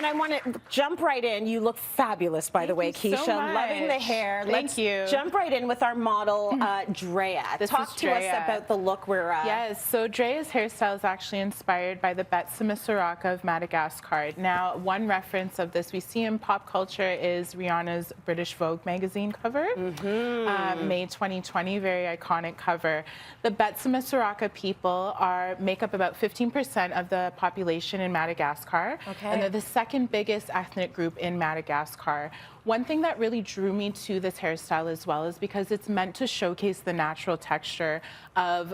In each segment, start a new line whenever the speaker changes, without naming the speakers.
And I want to jump right in. You look fabulous, by the way,
Thank you
Keisha.
so much.
Loving the hair.
Thank you.
Jump right in with our model, Drea. Talk to us about the look we're...
Yes, so Drea's hairstyle is actually inspired by the Massaraka of Madagascar. Now, one reference of this we see in pop culture is Rihanna's British Vogue magazine cover, May 2020, very iconic cover. The Massaraka people make up about 15% of the population in Madagascar, and they're the second biggest ethnic group in Madagascar. One thing that really drew me to this hairstyle as well is because it's meant to showcase the natural texture of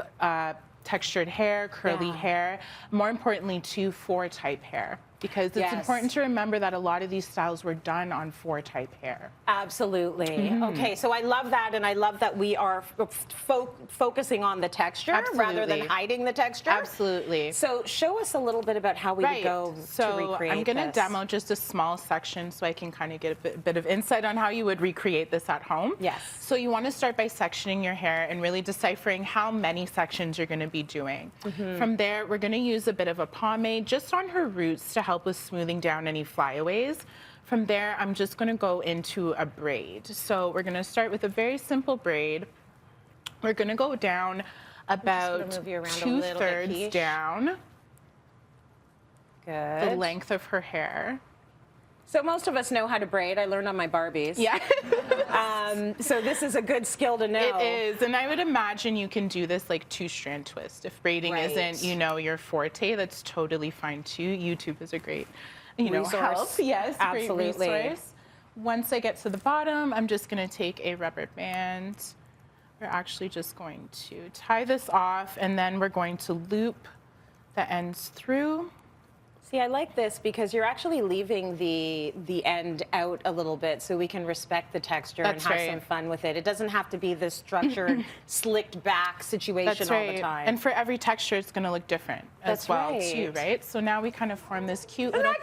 textured hair, curly hair, more importantly to 4-type hair. Because it's important to remember that a lot of these styles were done on 4-type hair.
Absolutely. Okay, so I love that, and I love that we are focusing on the texture rather than hiding the texture.
Absolutely.
So show us a little bit about how we would go to recreate
I'm going to demo just a small section so I can kind of get a bit of insight on how you would recreate this at home.
Yes.
So you want to start by sectioning your hair and really deciphering how many sections you're going to be doing. From there, we're going to use a bit of a pomade just on her roots to help with smoothing down any flyaways. From there, I'm just going to go into a braid. So we're going to start with a very simple braid. We're going to go down about 2/3 down the length of her hair.
So most of us know how to braid. I learned on my Barbies.
Yeah.
So this is a good skill to know.
It is, and I would imagine you can do this like 2-strand twist. If braiding isn't, your forte, that's totally fine too. YouTube is a great, help. Yes,
absolutely.
Great resource. Once I get to the bottom, I'm just going to take a rubber band. We're actually just going to tie this off, and then we're going to loop the ends through.
See, I like this because you're actually leaving the end out a little bit so we can respect the texture and have some fun with it. It doesn't have to be this structured, slicked back situation all the time.
And for every texture, it's going to look different as well, too, right? So now we kind of form this cute little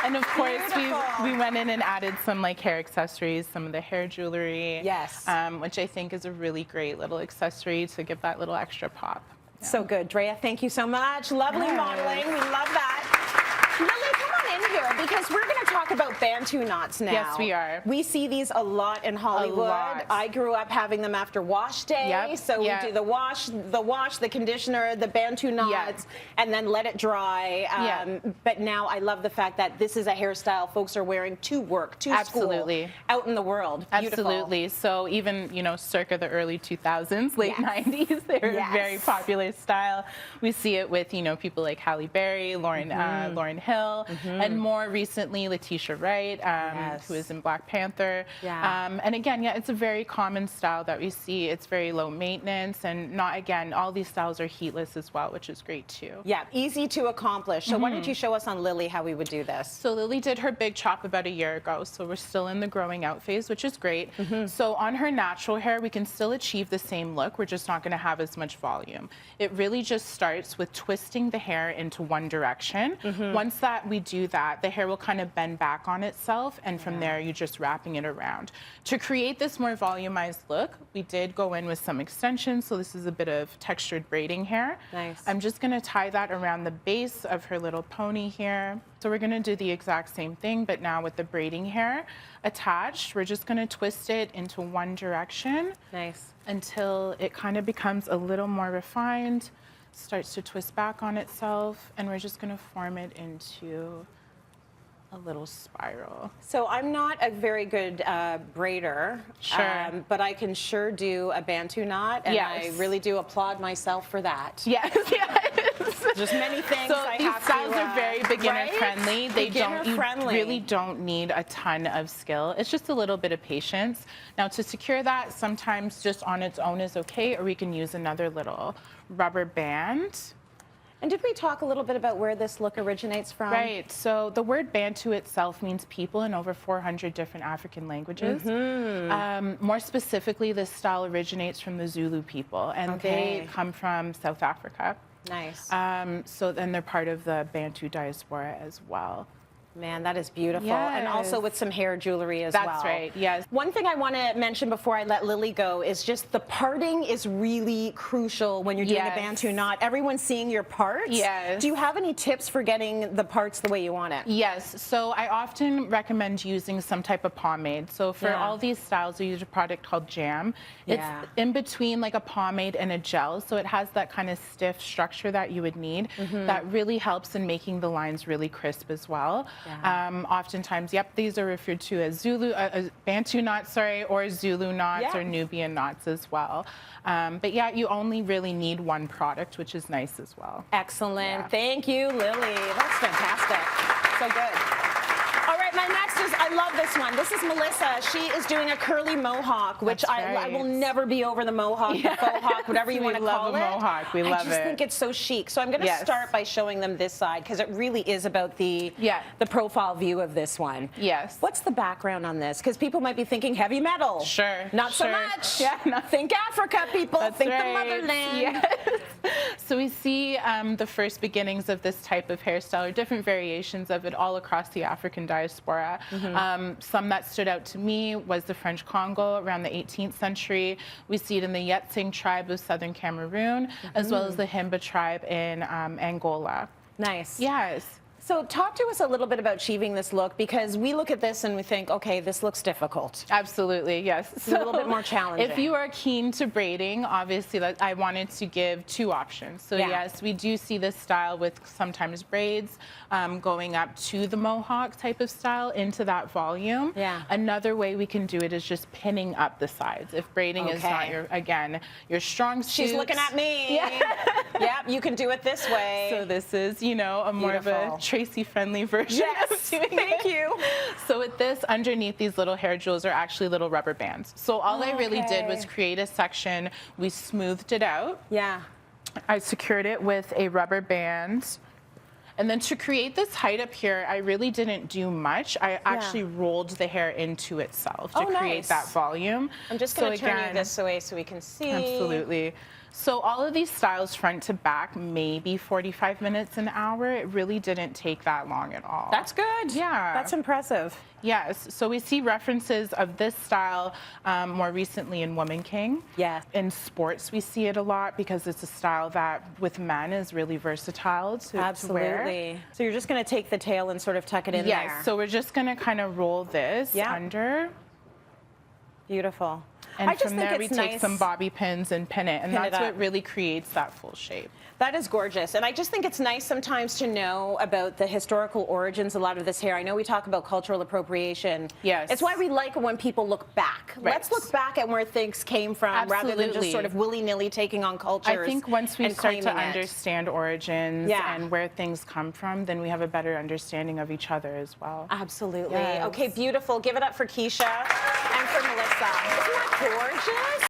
And of course, we went in and added some like hair accessories, some of the hair jewelry.
Yes.
Which I think is a really great little accessory to give that little extra pop.
So good. Drea, thank you so much. Lovely modeling. We love that. Lily, come on in here because we're going to talk about Bantu knots now.
Yes, we are.
We see these a lot in Hollywood. I grew up having them after wash day. So we do the wash, the conditioner, the Bantu knots, and then let it dry. But now I love the fact that this is a hairstyle folks are wearing to work, to school, out in the world. Beautiful.
Absolutely. So even, circa the early 2000s, late 90s, they were a very popular style. We see it with, people like Halle Berry, Lauryn Hill, and more recently, Letitia Wright, who is in Black Panther. And again, it's a very common style that we see. It's very low maintenance, and all these styles are heatless as well, which is great too. Yeah,
easy to accomplish. So why don't you show us on Lily how we would do this?
So Lily did her big chop about a year ago, so we're still in the growing out phase, which is great. So on her natural hair, we can still achieve the same look. We're just not going to have as much volume. It really just starts with twisting the hair into one direction. Once we do that, the hair will kind of bend back on itself, and from there, you're just wrapping it around. To create this more volumized look, we did go in with some extensions, so this is a bit of textured braiding hair.
Nice.
I'm just going to tie that around the base of her little pony here. So we're going to do the exact same thing, but now with the braiding hair attached, we're just going to twist it into one direction.
Nice.
Until it kind of becomes a little more refined, starts to twist back on itself, and we're just going to form it into a little spiral.
So I'm not a very good braider, but I can sure do a Bantu knot, and I really do applaud myself for that.
Yes.
Just many things.
So these styles are very beginner friendly. You really don't need a ton of skill. It's just a little bit of patience. Now to secure that, sometimes just on its own is okay, or we can use another little rubber band.
And did we talk a little bit about where this look originates from?
Right. So the word Bantu itself means people in over 400 different African languages. More specifically, this style originates from the Zulu people, and they come from South Africa.
Nice.
So then they're part of the Bantu diaspora as well.
Man, that is beautiful.
Yes.
And also with some hair jewelry as well.
That's right, yes.
One thing I want to mention before I let Lily go is just the parting is really crucial when you're doing a Bantu knot. Everyone's seeing your parts.
Yes.
Do you have any tips for getting the parts the way you want it?
Yes. So I often recommend using some type of pomade. So for all these styles, we use a product called Jam. It's in between like a pomade and a gel. So it has that kind of stiff structure that you would need. That really helps in making the lines really crisp as well. Oftentimes, these are referred to as Bantu knots, or Zulu knots or Nubian knots as well. But yeah, you only really need one product, which is nice as well.
Excellent. Thank you, Lily. That's fantastic. So good. All right, my next is, I love this one. This is Melissa. She is doing a curly mohawk, which I will never be over the mohawk, the faux hawk, whatever you want to call it.
We love a mohawk. We love it.
I just think it's so chic. So I'm going to start by showing them this side because it really is about the profile view of this one.
Yes.
What's the background on this? Because people might be thinking heavy metal.
Sure.
Not so much. Think Africa, people. Think the motherland.
Yes. So we see the first beginnings of this type of hairstyle, or different variations of it all across the African diaspora. Some that stood out to me was the French Congo around the 18th century. We see it in the Yetsing tribe of southern Cameroon, as well as the Himba tribe in Angola.
Nice.
Yes.
So talk to us a little bit about achieving this look, because we look at this and we think, okay, this looks difficult.
Absolutely, yes.
It's a little bit more challenging.
If you are keen to braiding, obviously I wanted to give two options. So yes, we do see this style with sometimes braids going up to the mohawk type of style into that volume. Another way we can do it is just pinning up the sides. If braiding is not your strong suit.
She's looking at me. Yep, you can do it this way.
So this is, you know, a more of a Tracy-friendly version of doing
Thank you.
So with this, underneath these little hair jewels are actually little rubber bands. So all I really did was create a section. We smoothed it out. I secured it with a rubber band. And then to create this height up here, I really didn't do much. I actually rolled the hair into itself to create that volume.
I'm just going to turn you this way so we can see.
Absolutely. So all of these styles front to back, maybe 45 minutes, an hour. It really didn't take that long at all.
That's good.
Yeah.
That's impressive.
Yes. So we see references of this style more recently in Woman King. In sports, we see it a lot because it's a style that with men is really versatile to wear.
So you're just going to take the tail and sort of tuck it in there.
Yes. So we're just going to kind of roll this under.
Beautiful.
And from there, we take some bobby pins and pin it, and that's what really creates that full shape.
That is gorgeous. And I just think it's nice sometimes to know about the historical origins of a lot of this hair. I know we talk about cultural appropriation. It's why we like it when people look back. Let's look back at where things came from rather than just sort of willy-nilly taking on cultures.
I think once we start to understand origins and where things come from, then we have a better understanding of each other as well.
Absolutely. Okay, beautiful. Give it up for Keisha and for Melissa. Isn't that gorgeous?